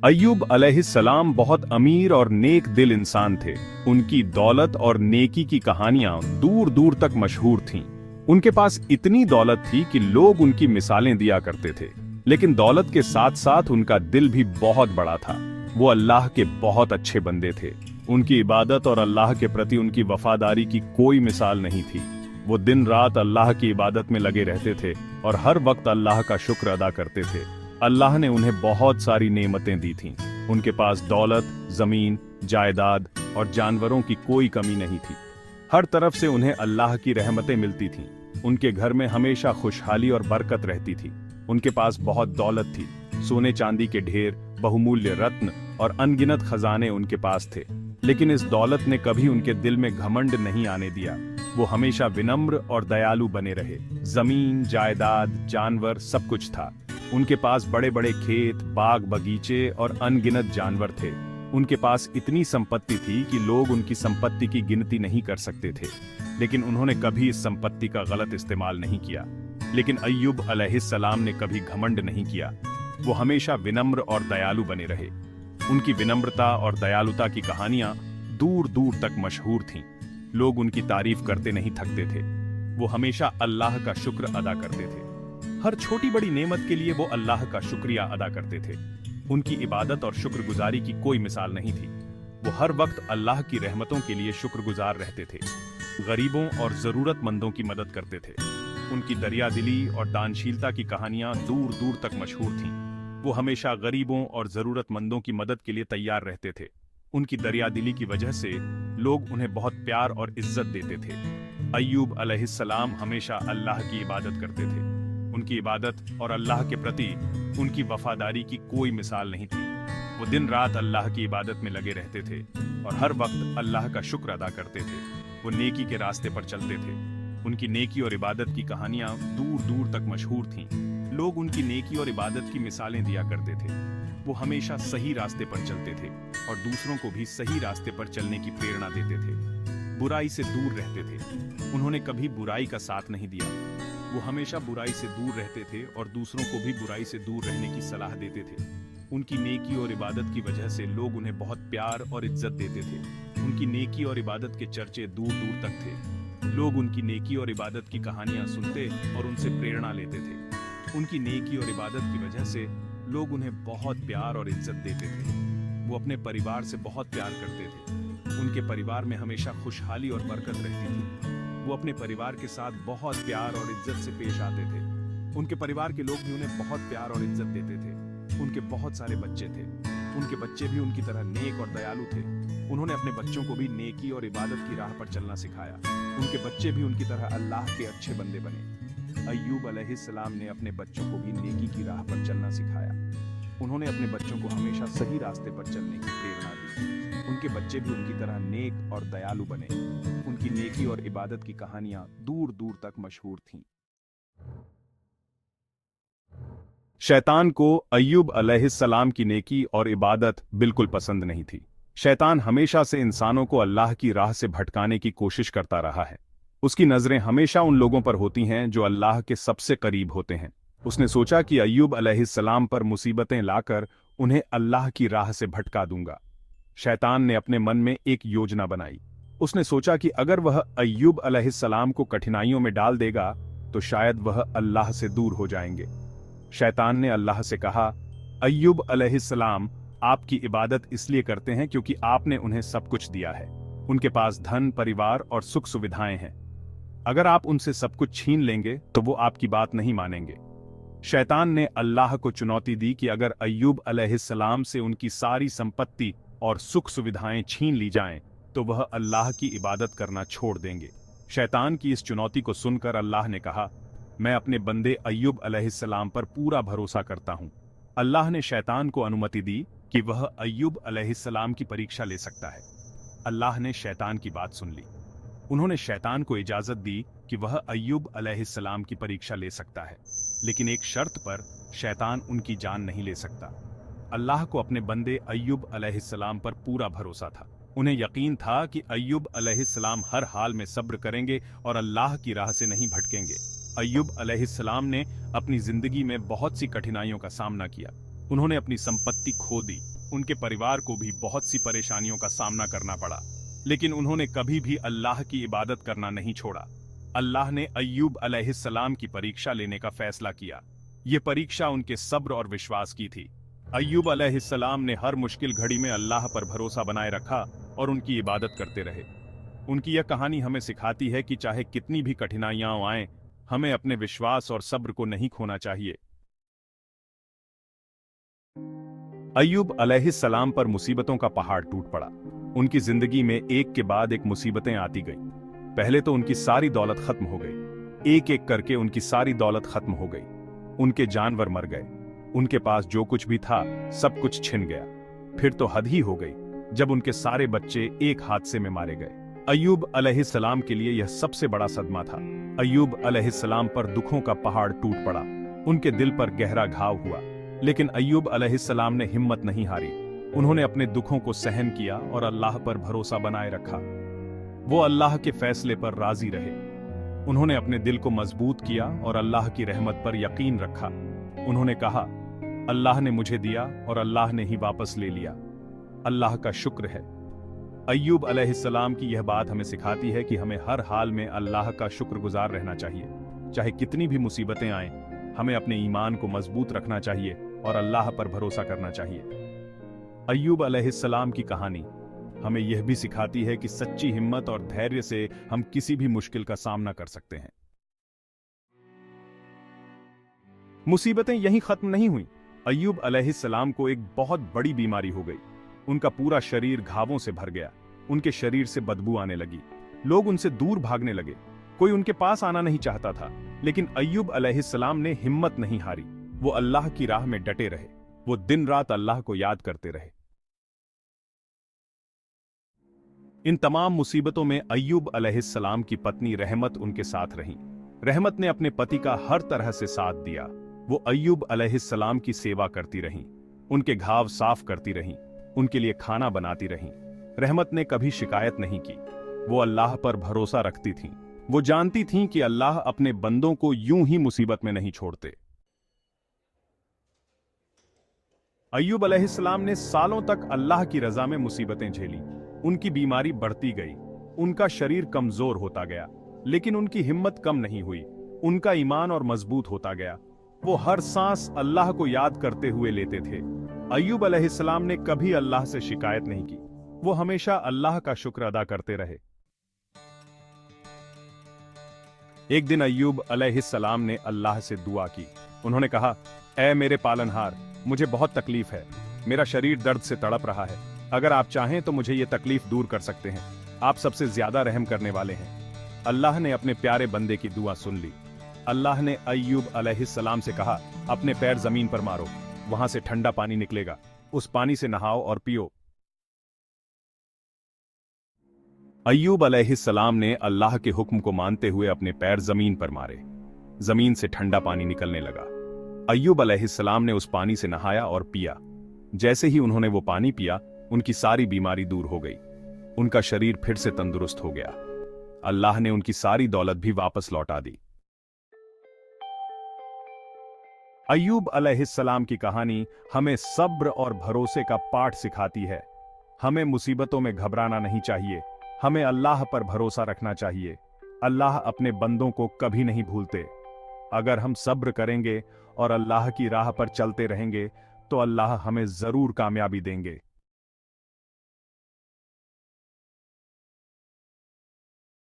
अय्यूब अलैहिस्सलाम बहुत अमीर और नेक दिल इंसान थे। उनकी दौलत और नेकी की कहानियां दूर दूर तक मशहूर थीं। उनके पास इतनी दौलत थी कि लोग उनकी मिसालें दिया करते थे। लेकिन दौलत के साथ साथ उनका दिल भी बहुत बड़ा था। वो अल्लाह के बहुत अच्छे बंदे थे। उनकी इबादत और अल्लाह के प्रति उनकी वफादारी की कोई मिसाल नहीं थी। वो दिन रात अल्लाह की इबादत में लगे रहते थे और हर वक्त अल्लाह का शुक्र अदा करते थे। अल्लाह ने उन्हें बहुत सारी नेमतें दी थीं। उनके पास दौलत, जमीन, जायदाद और जानवरों की कोई कमी नहीं थी। हर तरफ से उन्हें अल्लाह की रहमतें मिलती थीं। उनके घर में हमेशा खुशहाली और बरकत रहती थी। उनके पास बहुत दौलत थी। सोने चांदी के ढेर, बहुमूल्य रत्न और अनगिनत खजाने उनके पास थे। लेकिन इस दौलत ने कभी उनके दिल में घमंड नहीं आने दिया। वो हमेशा विनम्र और दयालु बने रहे। जमीन, जायदाद, जानवर सब कुछ था। उनके पास बड़े बड़े खेत, बाग बगीचे और अनगिनत जानवर थे। उनके पास इतनी संपत्ति थी कि लोग उनकी संपत्ति की गिनती नहीं कर सकते थे। लेकिन उन्होंने कभी इस संपत्ति का गलत इस्तेमाल नहीं किया। लेकिन अय्यूब अलैहिस्सलाम ने कभी घमंड नहीं किया। वो हमेशा विनम्र और दयालु बने रहे। उनकी विनम्रता और दयालुता की कहानियां दूर दूर तक मशहूर थीं। लोग उनकी तारीफ करते नहीं थकते थे। वो हमेशा अल्लाह का शुक्र अदा करते थे। हर छोटी बड़ी नेमत के लिए वो अल्लाह का शुक्रिया अदा करते थे। उनकी इबादत और शुक्रगुजारी की कोई मिसाल नहीं थी। वो हर वक्त अल्लाह की रहमतों के लिए शुक्रगुजार रहते थे। गरीबों और जरूरतमंदों की मदद करते थे। उनकी दरियादिली और दानशीलता की कहानियां दूर दूर तक मशहूर थीं। वो हमेशा गरीबों और जरूरतमंदों की मदद के लिए तैयार रहते थे। उनकी दरियादिली की वजह से लोग उन्हें बहुत प्यार और इज्जत देते थे। अय्यूब अलैहिस्सलाम हमेशा अल्लाह की इबादत करते थे। उनकी इबादत और अल्लाह के प्रति उनकी वफादारी की कोई मिसाल नहीं थी। वो दिन रात अल्लाह की इबादत में लगे रहते थे और हर वक्त अल्लाह का शुक्र अदा करते थे। वो नेकी के रास्ते पर चलते थे। उनकी नेकी और इबादत की कहानियां दूर दूर तक मशहूर थीं। लोग उनकी नेकी और इबादत की मिसालें दिया करते थे। वो हमेशा सही रास्ते पर चलते थे और दूसरों को भी सही रास्ते पर चलने की प्रेरणा देते थे। बुराई से दूर रहते थे। उन्होंने कभी बुराई का साथ नहीं दिया। वो हमेशा बुराई से दूर रहते थे और दूसरों को भी बुराई से दूर रहने की सलाह देते थे। उनकी नेकी और इबादत की वजह से लोग उन्हें बहुत प्यार और इज्जत देते थे। उनकी नेकी और इबादत के चर्चे दूर दूर तक थे। लोग उनकी नेकी और इबादत की कहानियां सुनते और उनसे प्रेरणा लेते थे। उनकी नेकी और इबादत की वजह से लोग उन्हें बहुत प्यार और इज्जत देते थे। वो अपने परिवार से बहुत प्यार करते थे। उनके परिवार में हमेशा खुशहाली और बरकत रहती थी। वो अपने परिवार के साथ बहुत प्यार और इज्जत से पेश आते थे। उनके परिवार के लोग भी उन्हें बहुत प्यार और इज्जत देते थे। उनके बहुत सारे बच्चे थे। उनके बच्चे भी उनकी तरह नेक और दयालु थे। उन्होंने अपने बच्चों को भी नेकी और इबादत की राह पर चलना सिखाया। उनके बच्चे भी उनकी तरह अल्लाह के अच्छे बंदे बने। अय्यूब अलैहिस्सलाम ने अपने बच्चों को भी नेकी की राह पर चलना सिखाया। उन्होंने अपने बच्चों को हमेशा सही रास्ते पर चलने की प्रेरणा दी। उनके बच्चे भी उनकी तरह नेक और दयालु बने। उनकी नेकी और इबादत की कहानियां दूर दूर तक मशहूर थीं। शैतान को अय्यूब अलैहिस्सलाम की नेकी और इबादत बिल्कुल पसंद नहीं थी। शैतान हमेशा से इंसानों को अल्लाह की राह से भटकाने की कोशिश करता रहा है। उसकी नजरें हमेशा उन लोगों पर होती हैं जो अल्लाह के सबसे करीब होते हैं। उसने सोचा कि अय्यूब अलैहिस्सलाम पर मुसीबतें लाकर उन्हें अल्लाह की राह से भटका दूंगा। शैतान ने अपने मन में एक योजना बनाई। उसने सोचा कि अगर वह अय्यूब अलैहिस्सलाम को कठिनाइयों में डाल देगा तो शायद वह अल्लाह से दूर हो जाएंगे। शैतान ने अल्लाह से कहा, अय्यूब अलैहिस्सलाम आपकी इबादत इसलिए करते हैं क्योंकि आपने उन्हें सब कुछ दिया है। उनके पास धन, परिवार और सुख सुविधाएं हैं। अगर आप उनसे सब कुछ छीन लेंगे तो वो आपकी बात नहीं मानेंगे। शैतान ने अल्लाह को चुनौती दी कि अगर अय्यूब अलैहिस्सलाम से उनकी सारी संपत्ति और सुख सुविधाएं छीन ली जाएं तो वह अल्लाह की इबादत करना छोड़ देंगे। शैतान की इस चुनौती को सुनकर अल्लाह ने कहा, मैं अपने बंदे अय्यूब अलैहिस्सलाम पर पूरा भरोसा करता हूं। अल्लाह ने शैतान को अनुमति दी कि वह अय्यूब अलैहिस्सलाम की परीक्षा ले सकता है। अल्लाह ने शैतान की बात सुन ली। उन्होंने शैतान को इजाजत दी कि वह अय्यूब अलैहिस्सलाम की परीक्षा ले सकता है, लेकिन एक शर्त पर। शैतान उनकी जान नहीं ले सकता। अल्लाह को अपने बंदे अय्यूब अलैहिस्सलाम पर पूरा भरोसा था। उन्हें यकीन था कि अय्यूब अलैहिस्सलाम हर हाल में सब्र करेंगे और अल्लाह की राह से नहीं भटकेंगे। अय्यूब अलैहिस्सलाम ने अपनी जिंदगी में बहुत सी कठिनाइयों का सामना किया। उन्होंने अपनी संपत्ति खो दी, उनके परिवार को भी बहुत सी परेशानियों का सामना करना पड़ा, लेकिन उन्होंने कभी भी अल्लाह की इबादत करना नहीं छोड़ा। अल्लाह ने अय्यूब अलैहिस्सलाम की परीक्षा लेने का फैसला किया। ये परीक्षा उनके सब्र और विश्वास की थी। अय्यूब अलैहिस्सलाम ने हर मुश्किल घड़ी में अल्लाह पर भरोसा बनाए रखा और उनकी इबादत करते रहे। उनकी यह कहानी हमें सिखाती है कि चाहे कितनी भी कठिनाइयां आएं, हमें अपने विश्वास और सब्र को नहीं खोना चाहिए। अय्यूब अलैहिस्सलाम पर मुसीबतों का पहाड़ टूट पड़ा। उनकी जिंदगी में एक के बाद एक मुसीबतें आती गईं। पहले तो उनकी सारी दौलत खत्म हो गई। एक एक करके उनकी सारी दौलत खत्म हो गई। उनके जानवर मर गए। उनके पास जो कुछ भी था सब कुछ छिन गया। फिर तो हद ही हो गई जब उनके सारे बच्चे एक हादसे में मारे गए। अय्यूब अलैहिस्सलाम के लिए यह सबसे बड़ा सदमा था। अय्यूब अलैहिस्सलाम पर दुखों का पहाड़ टूट पड़ा। उनके दिल पर गहरा घाव हुआ, लेकिन अय्यूब अलैहिस्सलाम ने हिम्मत नहीं हारी। उन्होंने अपने दुखों को सहन किया और अल्लाह पर भरोसा बनाए रखा। वो अल्लाह के फैसले पर राजी रहे। उन्होंने अपने दिल को मजबूत किया और अल्लाह की रहमत पर यकीन रखा। उन्होंने कहा, अल्लाह ने मुझे दिया और अल्लाह ने ही वापस ले लिया। अल्लाह का शुक्र है। अय्यूब अलैहिस्सलाम की यह बात हमें सिखाती है कि हमें हर हाल में अल्लाह का शुक्रगुजार रहना चाहिए। चाहे कितनी भी मुसीबतें आएं, हमें अपने ईमान को मजबूत रखना चाहिए और अल्लाह पर भरोसा करना चाहिए। अय्यूब अलैहिस्सलाम की कहानी हमें यह भी सिखाती है कि सच्ची हिम्मत और धैर्य से हम किसी भी मुश्किल का सामना कर सकते हैं। मुसीबतें यहीं खत्म नहीं हुई। अय्यूब अलैहिस्सलाम को एक बहुत बड़ी बीमारी हो गई। उनका पूरा शरीर घावों से भर गया। उनके शरीर से बदबू आने लगी। लोग उनसे दूर भागने लगे। कोई उनके पास आना नहीं चाहता था, लेकिन अय्यूब अलैहिस्सलाम ने हिम्मत नहीं हारी। वो अल्लाह की राह में डटे रहे। वो दिन रात अल्लाह को याद करते रहे। इन तमाम मुसीबतों में अय्यूब अलैहिस्सलाम की पत्नी रहमत उनके साथ रही। रहमत ने अपने पति का हर तरह से साथ दिया। वो अय्यूब अलैहिस्सलाम की सेवा करती रहीं, उनके घाव साफ करती रहीं, उनके लिए खाना बनाती रहीं। रहमत ने कभी शिकायत नहीं की। वो अल्लाह पर भरोसा रखती थीं। वो जानती थीं कि अल्लाह अपने बंदों को यूं ही मुसीबत में नहीं छोड़ते। अय्यूब अलैहिस्सलाम ने सालों तक अल्लाह की रजा में मुसीबतें झेली। उनकी बीमारी बढ़ती गई। उनका शरीर कमजोर होता गया, लेकिन उनकी हिम्मत कम नहीं हुई। उनका ईमान और मजबूत होता गया। वो हर सांस अल्लाह को याद करते हुए लेते थे। अय्यूब अलैहिस्सलाम ने कभी अल्लाह से शिकायत नहीं की। वो हमेशा अल्लाह का शुक्र अदा करते रहे। एक दिन अय्यूब अलैहिस्सलाम ने अल्लाह से दुआ की। उन्होंने कहा, ऐ मेरे पालनहार, मुझे बहुत तकलीफ है। मेरा शरीर दर्द से तड़प रहा है। अगर आप चाहें तो मुझे ये तकलीफ दूर कर सकते हैं। आप सबसे ज्यादा रहम करने वाले हैं। अल्लाह ने अपने प्यारे बंदे की दुआ सुन ली। अल्लाह ने अय्यूब अलैहिस्सलाम से कहा, अपने पैर जमीन पर मारो, वहां से ठंडा पानी निकलेगा। उस पानी से नहाओ और पियो। अय्यूब अलैहिस्सलाम ने अल्लाह के हुक्म को मानते हुए अपने पैर जमीन पर मारे। जमीन से ठंडा पानी निकलने लगा। अय्यूब अलैहिस्सलाम ने उस पानी से नहाया और पिया। जैसे ही उन्होंने वो पानी पिया, उनकी सारी बीमारी दूर हो गई। उनका शरीर फिर से तंदुरुस्त हो गया। अल्लाह ने उनकी सारी दौलत भी वापस लौटा दी। अय्यूब अलैहिस्सलाम की कहानी हमें सब्र और भरोसे का पाठ सिखाती है। हमें मुसीबतों में घबराना नहीं चाहिए। हमें अल्लाह पर भरोसा रखना चाहिए। अल्लाह अपने बंदों को कभी नहीं भूलते। अगर हम सब्र करेंगे और अल्लाह की राह पर चलते रहेंगे तो अल्लाह हमें जरूर कामयाबी देंगे।